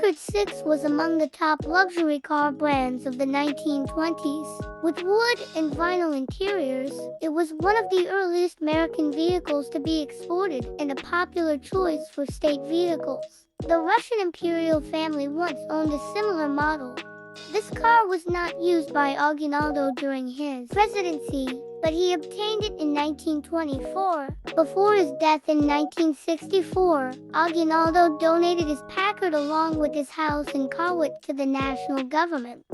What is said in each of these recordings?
Packard 6 was among the top luxury car brands of the 1920s. With wood and vinyl interiors, it was one of the earliest American vehicles to be exported and a popular choice for state vehicles. The Russian imperial family once owned a similar model. This car was not used by Aguinaldo during his presidency, but he obtained it in 1924. Before his death in 1964, Aguinaldo donated his Packard along with his house in Kawit to the national government.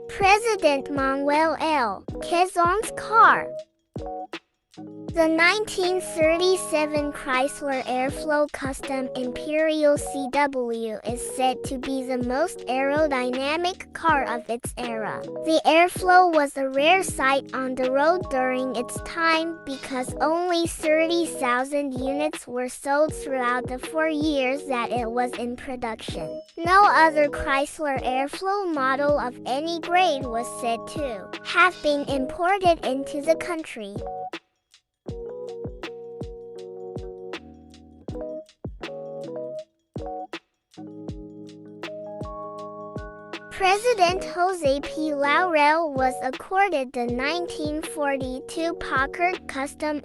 President Manuel L. Quezon's car. The 1937 Chrysler Airflow Custom Imperial CW is said to be the most aerodynamic car of its era. The Airflow was a rare sight on the road during its time because only 30,000 units were sold throughout the 4 years that it was in production. No other Chrysler Airflow model of any grade was said to have been imported into the country. President Jose P. Laurel was accorded the 1942 Packard Custom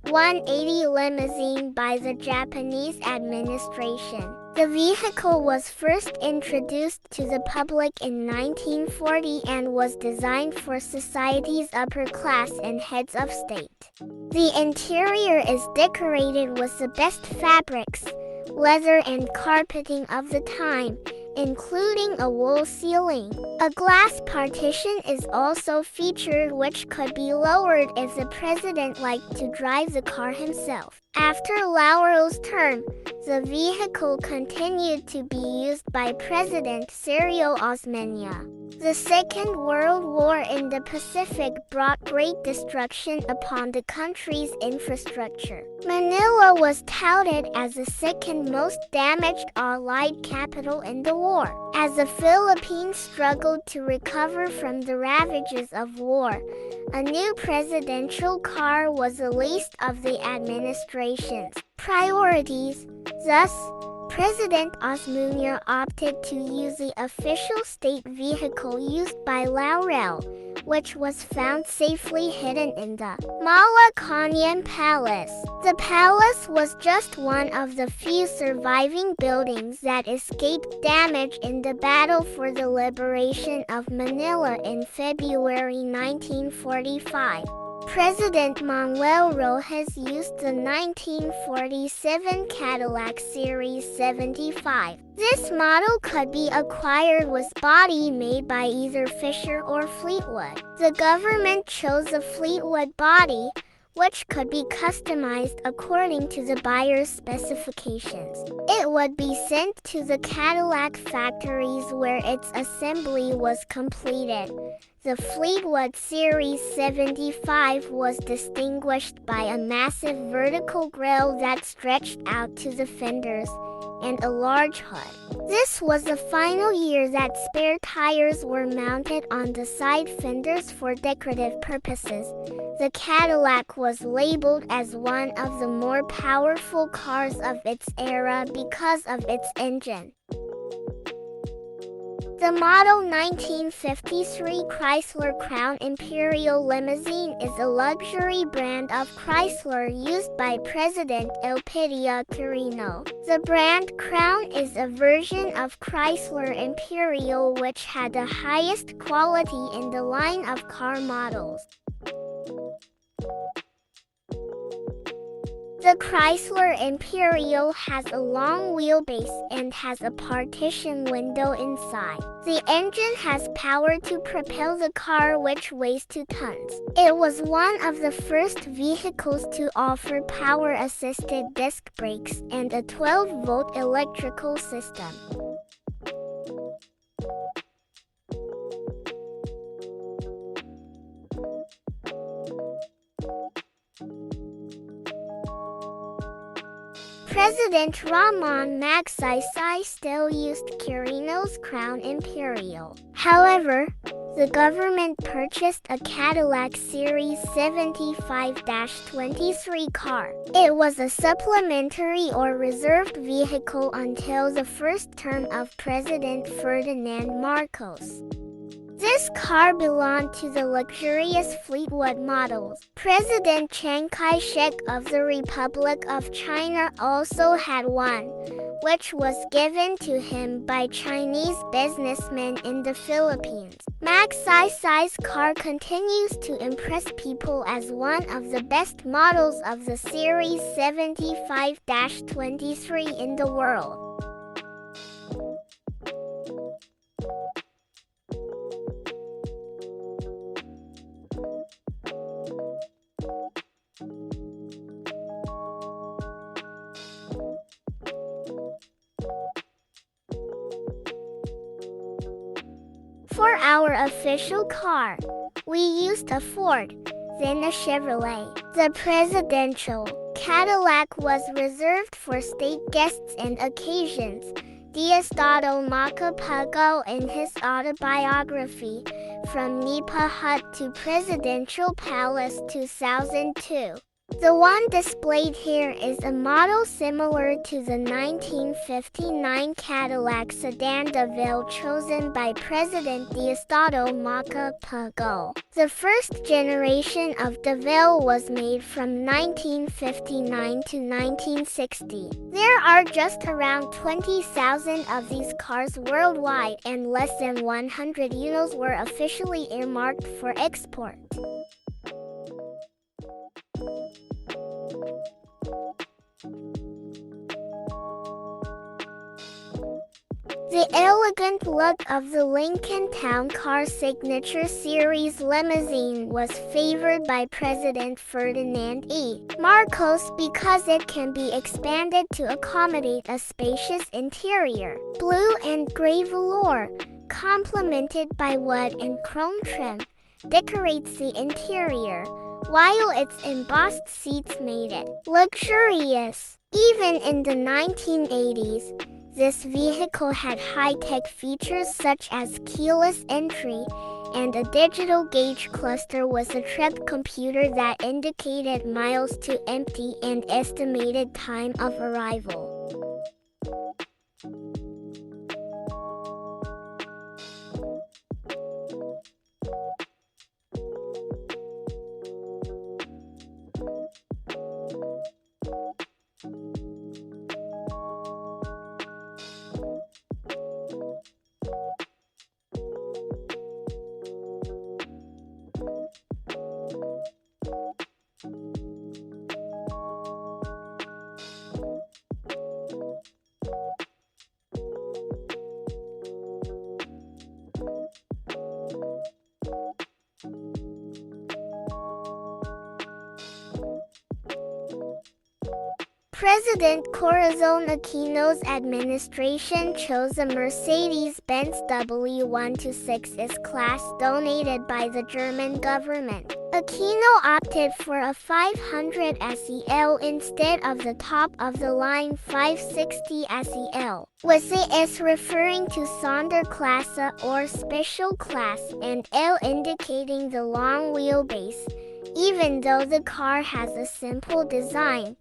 8-180 limousine by the Japanese administration. The vehicle was first introduced to the public in 1940 and was designed for society's upper class and heads of state. The interior is decorated with the best fabrics, leather and carpeting of the time, including a wool ceiling. A glass partition is also featured which could be lowered if the president liked to drive the car himself. After Laurel's term, the vehicle continued to be used by President Sergio Osmeña. The Second World War in the Pacific brought great destruction upon the country's infrastructure. Manila was touted as the second most damaged Allied capital in the war. As the Philippines struggled to recover from the ravages of war, a new presidential car was the least of the administration's priorities. Thus, President Osmeña opted to use the official state vehicle used by Laurel, which was found safely hidden in the Malacañang Palace. The palace was just one of the few surviving buildings that escaped damage in the battle for the liberation of Manila in February 1945. President Manuel L has used the 1947 Cadillac Series 75. This model could be acquired with body made by either Fisher or Fleetwood. The government chose a Fleetwood body, which could be customized according to the buyer's specifications. It would be sent to the Cadillac factories where its assembly was completed. The Fleetwood Series 75 was distinguished by a massive vertical grille that stretched out to the fenders and a large hood. This was the final year that spare tires were mounted on the side fenders for decorative purposes. The Cadillac was labeled as one of the more powerful cars of its era because of its engine. The model 1953 Chrysler Crown Imperial Limousine is a luxury brand of Chrysler used by President Elpidio Quirino. The brand Crown is a version of Chrysler Imperial which had the highest quality in the line of car models. The Chrysler Imperial has a long wheelbase and has a partition window inside. The engine has power to propel the car, which weighs 2 tons. It was one of the first vehicles to offer power-assisted disc brakes and a 12-volt electrical system. President Ramon Magsaysay still used Quirino's Crown Imperial. However, the government purchased a Cadillac Series 75-23 car. It was a supplementary or reserved vehicle until the first term of President Ferdinand Marcos. This car belonged to the luxurious Fleetwood models. President Chiang Kai-shek of the Republic of China also had one, which was given to him by Chinese businessmen in the Philippines. Magsaysay's car continues to impress people as one of the best models of the Series 75-23 in the world. For our official car, we used a Ford, then a Chevrolet. The presidential Cadillac was reserved for state guests and occasions. Diosdado Macapagal in his autobiography, From Nipa Hut to Presidential Palace 2002. The one displayed here is a model similar to the 1959 Cadillac sedan DeVille chosen by President Diosdado Macapagal. The first generation of DeVille was made from 1959 to 1960. There are just around 20,000 of these cars worldwide, and less than 100 units were officially earmarked for export. The elegant look of the Lincoln Town Car Signature Series limousine was favored by President Ferdinand E. Marcos because it can be expanded to accommodate a spacious interior. Blue and gray velour, complemented by wood and chrome trim, decorates the interior, while its embossed seats made it luxurious. Even in the 1980s, this vehicle had high-tech features such as keyless entry and a digital gauge cluster with a trip computer that indicated miles to empty and estimated time of arrival. President Cojuangco-Aquino's administration chose a Mercedes-Benz W126 class donated by the German government. Aquino opted for a 500 SEL instead of the top-of-the-line 560 SEL, with the S referring to Sonderklasse or special class and L indicating the long wheelbase. Even though the car has a simple design,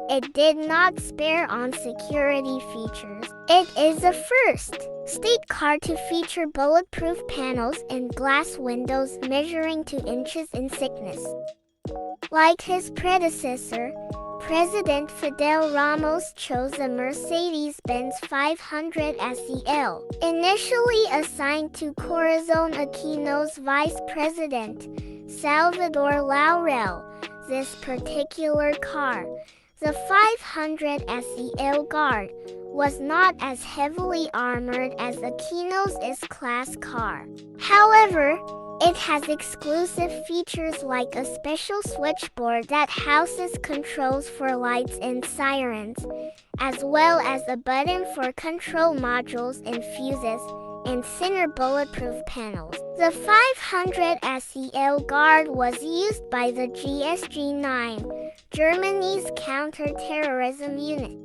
it did not spare on security features. It is the first state car to feature bulletproof panels and glass windows measuring 2 inches in thickness. Like his predecessor, President Fidel Ramos chose a Mercedes-Benz 500 SEL, initially assigned to Cojuangco-Aquino's vice president, Salvador Laurel. This particular car, The 500 SEL Guard was not as heavily armored as Aquino's S-Class car. However, it has exclusive features like a special switchboard that houses controls for lights and sirens, as well as a button for control modules and fuses, and thinner bulletproof panels. The 500 SEL Guard was used by the GSG-9, Germany's counter-terrorism unit.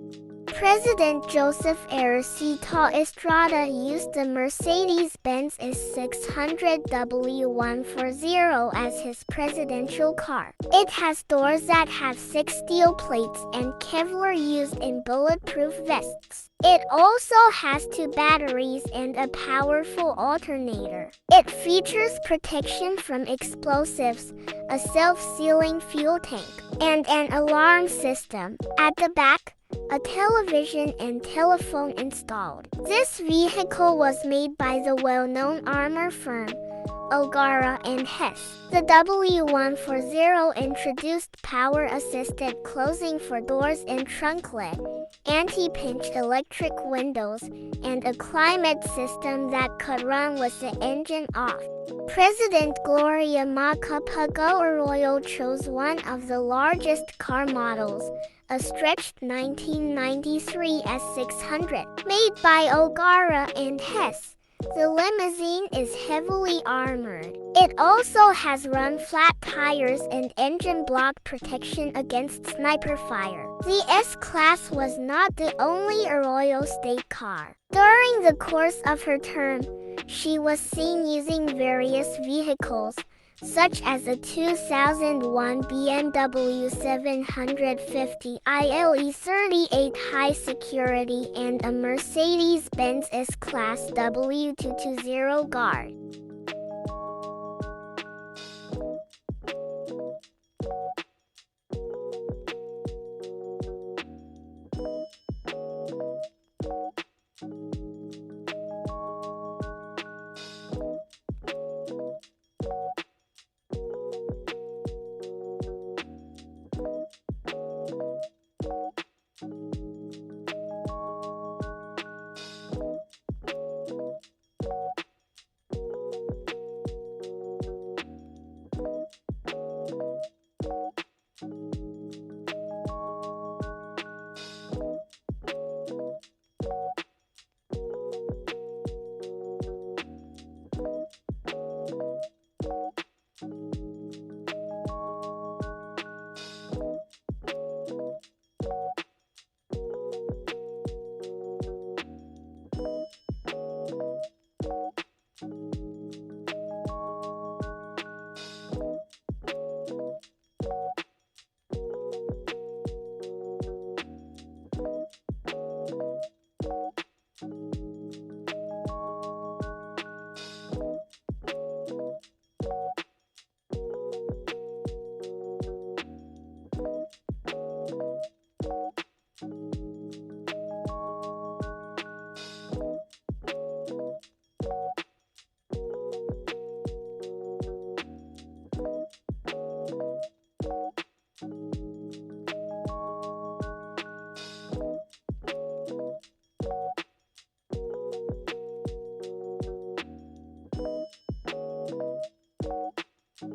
President Joseph Ercito Estrada used the Mercedes-Benz S600 W140 as his presidential car. It has doors that have 6 steel plates and Kevlar used in bulletproof vests. It also has 2 batteries and a powerful alternator. It features protection from explosives, a self-sealing fuel tank, and an alarm system. At the back, a television and telephone installed. This vehicle was made by the well-known armor firm O'Gara and Hess. The W140 introduced power-assisted closing for doors and trunk lid, anti-pinch electric windows, and a climate system that could run with the engine off. President Gloria Macapagal-Arroyo chose one of the largest car models, a stretched 1993 S600, made by O'Gara and Hess. The limousine is heavily armored. It also has run-flat tires and engine block protection against sniper fire. The S-Class was not the only Arroyo state car. During the course of her term, she was seen using various vehicles, such as a 2001 BMW 750 ILE 38 high security and a Mercedes-Benz S-Class W220 Guard.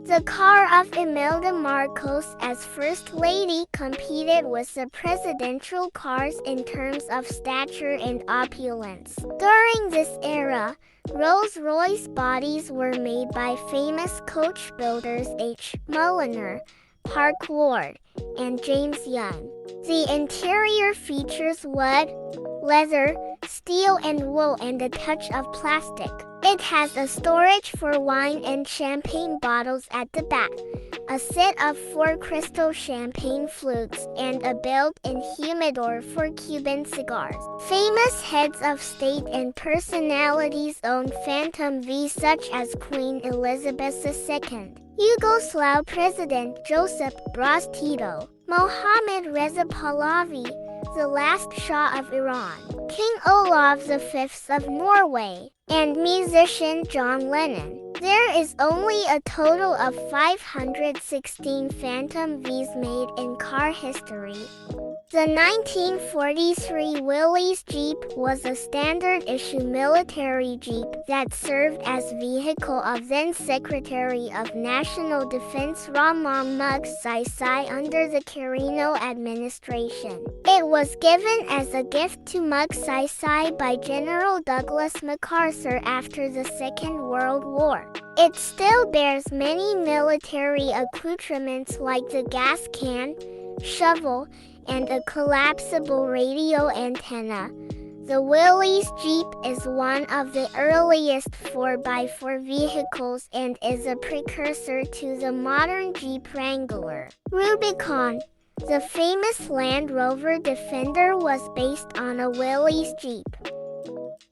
The car of Imelda Marcos as First Lady competed with the presidential cars in terms of stature and opulence. During this era, Rolls-Royce bodies were made by famous coach builders H. Mulliner, Park Ward, and James Young. The interior features wood, leather, steel and wool and a touch of plastic. It has a storage for wine and champagne bottles at the back, a set of 4 crystal champagne flutes, and a built-in humidor for Cuban cigars. Famous heads of state and personalities owned Phantom Vs such as Queen Elizabeth II, Yugoslav President Josip Broz Tito, Mohammad Reza Pahlavi, the last Shah of Iran, King Olav V of Norway, and musician John Lennon. There is only a total of 516 Phantom Vs made in car history. The 1943 Willys Jeep was a standard-issue military jeep that served as vehicle of then-Secretary of National Defense Ramon Magsaysay under the Quirino administration. It was given as a gift to Magsaysay by General Douglas MacArthur after the Second World War. It still bears many military accoutrements like the gas can, shovel, and a collapsible radio antenna. The Willys Jeep is one of the earliest 4x4 vehicles and is a precursor to the modern Jeep Wrangler. Rubicon, the famous Land Rover Defender, was based on a Willys Jeep.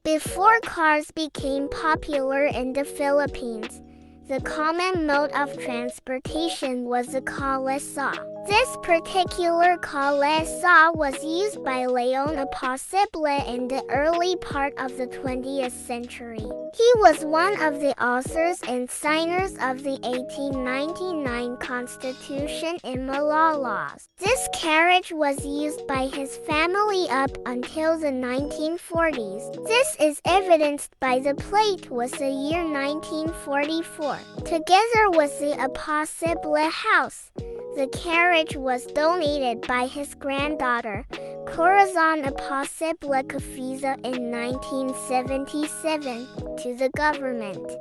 Before cars became popular in the Philippines, the common mode of transportation was a kalesa. This particular kalesa was used by Leon Imposible in the early part of the 20th century. He was one of the authors and signers of the 1899 Constitution in Malolos. This carriage was used by his family up until the 1940s. This is evidenced by the plate was the year 1944. Together with the Imposible house, the carriage was donated by his granddaughter, Corazon Imposible Cafiza, in 1977 to the government.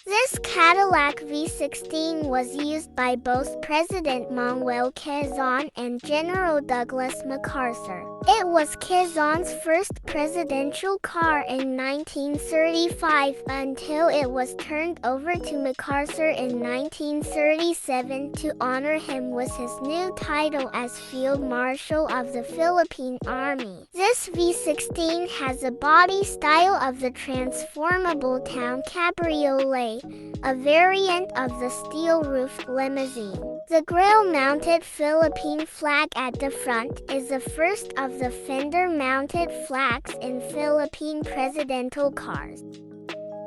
This Cadillac V16 was used by both President Manuel L and General Douglas MacArthur. It was Quezon's first presidential car in 1935 until it was turned over to MacArthur in 1937 to honor him with his new title as Field Marshal of the Philippine Army. This V16 has a body style of the transformable town cabriolet, a variant of the steel-roofed limousine. The grille-mounted Philippine flag at the front is the first of the fender-mounted flags in Philippine presidential cars.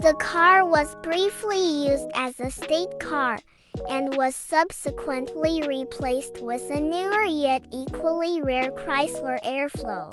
The car was briefly used as a state car and was subsequently replaced with a newer yet equally rare Chrysler Airflow.